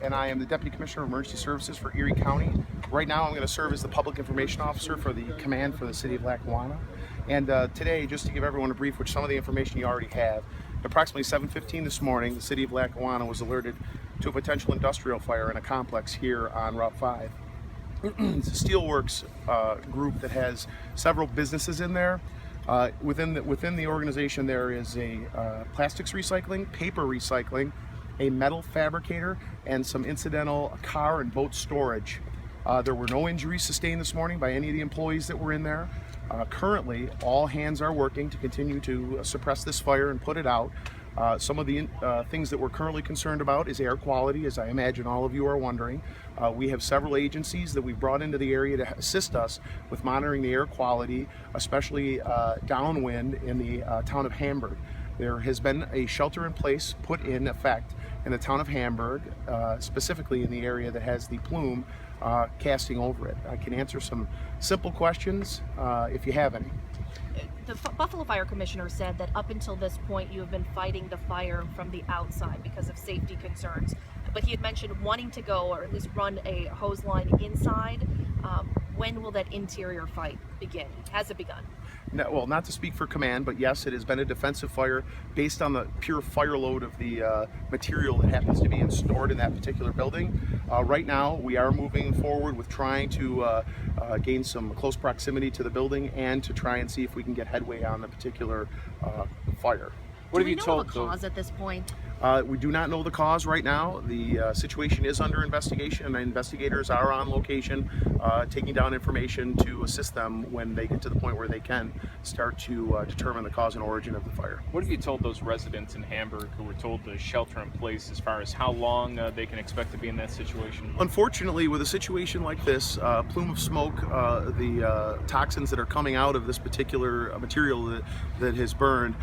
and I am the Deputy Commissioner of Emergency Services for Erie County. Right now I'm going to serve as the Public Information Officer for the command for the city of Lackawanna. And today, just to give everyone a brief, which some of the information you already have, approximately 7:15 this morning, the city of Lackawanna was alerted to a potential industrial fire in a complex here on Route 5. It's a steelworks group that has several businesses in there. Within the organization, there is a plastics recycling, paper recycling, a metal fabricator, and some incidental car and boat storage. There were no injuries sustained this morning by any of the employees that were in there. Currently, all hands are working to continue to suppress this fire and put it out. Some of the things that we're currently concerned about is air quality, as I imagine all of you are wondering. We have several agencies that we've brought into the area to assist us with monitoring the air quality, especially downwind in the town of Hamburg. There has been a shelter in place put in effect in the town of Hamburg, specifically in the area that has the plume casting over it. I can answer some simple questions if you have any. The Buffalo Fire Commissioner said that up until this point you have been fighting the fire from the outside because of safety concerns. But he had mentioned wanting to go or at least run a hose line inside. When will that interior fight begin? Has it begun? No, well, not to speak for command, but yes, it has been a defensive fire based on the pure fire load of the material that happens to be stored in that particular building. Right now, we are moving forward with trying to gain some close proximity to the building and to try and see if we can get headway on the particular fire. What have you told the cause at this point? We do not know the cause right now. The situation is under investigation, and investigators are on location taking down information to assist them when they get to the point where they can start to determine the cause and origin of the fire. What have you told those residents in Hamburg who were told to shelter in place as far as how long they can expect to be in that situation? Unfortunately, with a situation like this, plume of smoke, the toxins that are coming out of this particular material that has burned,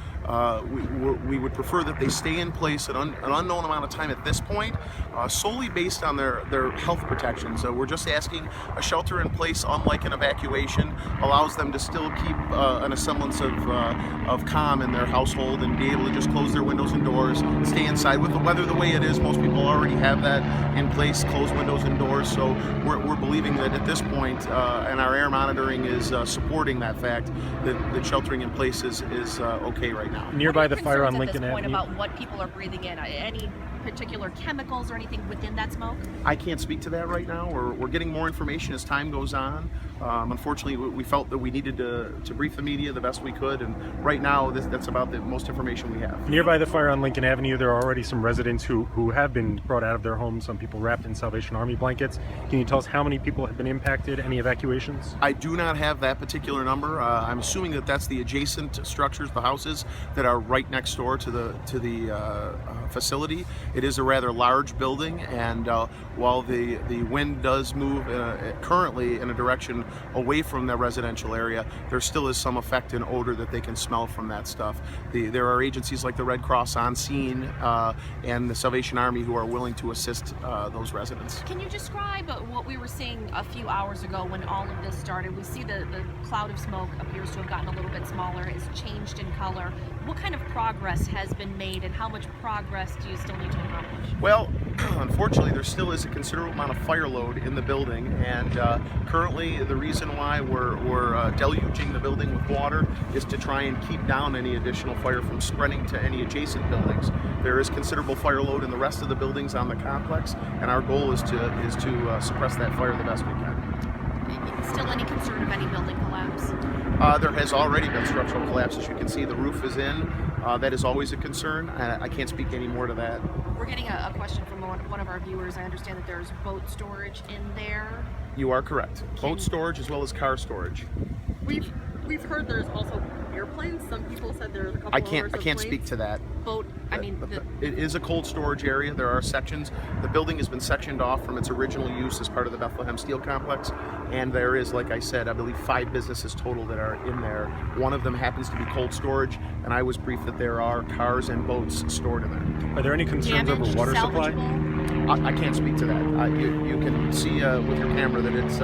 we would prefer that they stay in place an unknown amount of time at this point, solely based on their health protection. So we're just asking a shelter in place, unlike an evacuation, allows them to still keep a semblance of calm in their household and be able to just close their windows and doors, stay inside. With the weather the way it is, most people already have that in place, close windows and doors. So we're believing that at this point, and our air monitoring is supporting that fact, that sheltering in place is okay right now. Nearby the fire on Lincoln Avenue. Avenue. About what people are breathing in, any particular chemicals or anything within that smoke? I can't speak to that right now. We're getting more information as time goes on. Unfortunately, we felt that we needed to brief the media the best we could, and right now that's about the most information we have. Nearby the fire on Lincoln Avenue, there are already some residents who have been brought out of their homes, some people wrapped in Salvation Army blankets. Can you tell us how many people have been impacted? Any evacuations? I do not have that particular number. I'm assuming that that's the adjacent structures, the houses that are right next door to the facility. It is a rather large building, and while the wind does move currently in a direction away from the residential area, there still is some effect and odor that they can smell from that stuff. There are agencies like the Red Cross on scene and the Salvation Army who are willing to assist those residents. Can you describe what we were seeing a few hours ago when all of this started? We see the cloud of smoke appears to have gotten a little bit smaller, it's changed in color. What kind of progress has been made, and how much progress do you still need to accomplish? Well, unfortunately, there still is a considerable amount of fire load in the building, and currently the reason why we're deluging the building with water is to try and keep down any additional fire from spreading to any adjacent buildings. There is considerable fire load in the rest of the buildings on the complex, and our goal is to suppress that fire the best we can. Still any concern of any building collapse? There has already been structural collapse. As you can see, the roof is in. That is always a concern. I can't speak any more to that. We're getting a question from one of our viewers. I understand that there's boat storage in there. You are correct. Boat storage as well as car storage. We've heard there's also airplanes. Some people said there's a couple I can't speak to that. Boat. I mean, it is a cold storage area. There are sections. The building has been sectioned off from its original use as part of the Bethlehem Steel complex, and there is, like I said, I believe 5 businesses total that are in there. One of them happens to be cold storage, and I was briefed that there are cars and boats stored in there. Are there any concerns over water supply? I can't speak to that. You can see with your camera that it's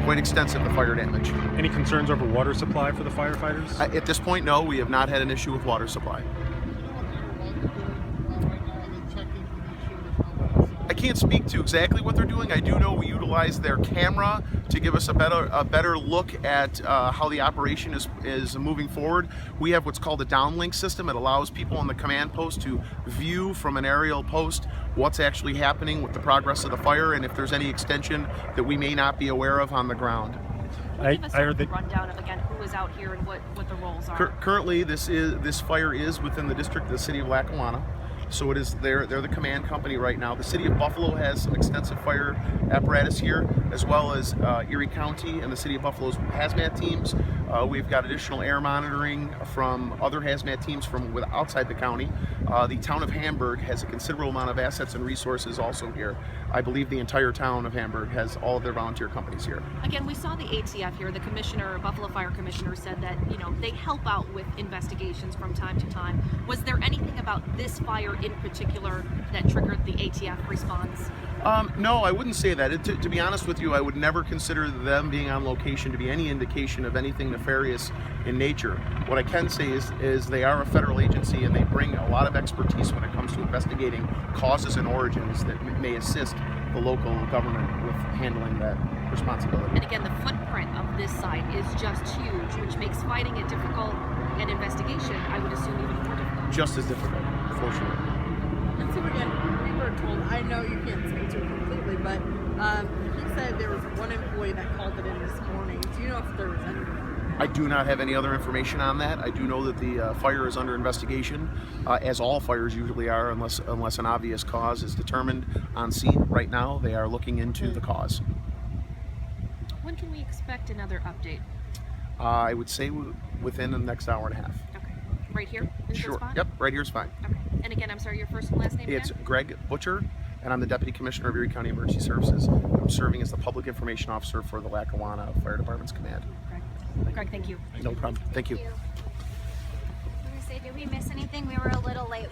quite extensive, the fire damage. Any concerns over water supply for the firefighters? At this point, no. We have not had an issue with water supply. I can't speak to exactly what they're doing. I do know we utilize their camera to give us a better look at how the operation is moving forward. We have what's called a downlink system. It allows people on the command post to view from an aerial post what's actually happening with the progress of the fire and if there's any extension that we may not be aware of on the ground. Give us a rundown of again who is out here and what the roles are. Currently, this fire is within the district of the city of Lackawanna. So it is they're the command company right now. The city of Buffalo has some extensive fire apparatus here, as well as Erie County and the city of Buffalo's hazmat teams. We've got additional air monitoring from other hazmat teams from outside the county. The town of Hamburg has a considerable amount of assets and resources also here. I believe the entire town of Hamburg has all of their volunteer companies here. Again, we saw the ATF here. The commissioner, Buffalo Fire Commissioner, said that they help out with investigations from time to time. Was there anything about this fire in particular that triggered the ATF response? No, I wouldn't say that. To be honest with you, I would never consider them being on location to be any indication of anything nefarious in nature. What I can say is they are a federal agency and they bring a lot of expertise when it comes to investigating causes and origins that may assist the local government with handling that responsibility. And again, the footprint of this site is just huge, which makes fighting it difficult and investigation, I would assume, even more difficult. Just as difficult, for sure. And so again, we were told, I know you can't speak to it completely, but he said there was one employee that called it in this morning. Do you know if there was any? I do not have any other information on that. I do know that the fire is under investigation, as all fires usually are, unless an obvious cause is determined on scene. Right now, they are looking into the cause. When can we expect another update? I would say within the next hour and a half. Okay. Right here? In this Sure. spot? Yep, right here is fine. Okay. And again, I'm sorry, your first and last name It's again? Greg Butcher, and I'm the Deputy Commissioner of Erie County Emergency Services. I'm serving as the Public Information Officer for the Lackawanna Fire Department's command. Greg, thank you. No problem. Thank you. Let me say, did we miss anything? We were a little late.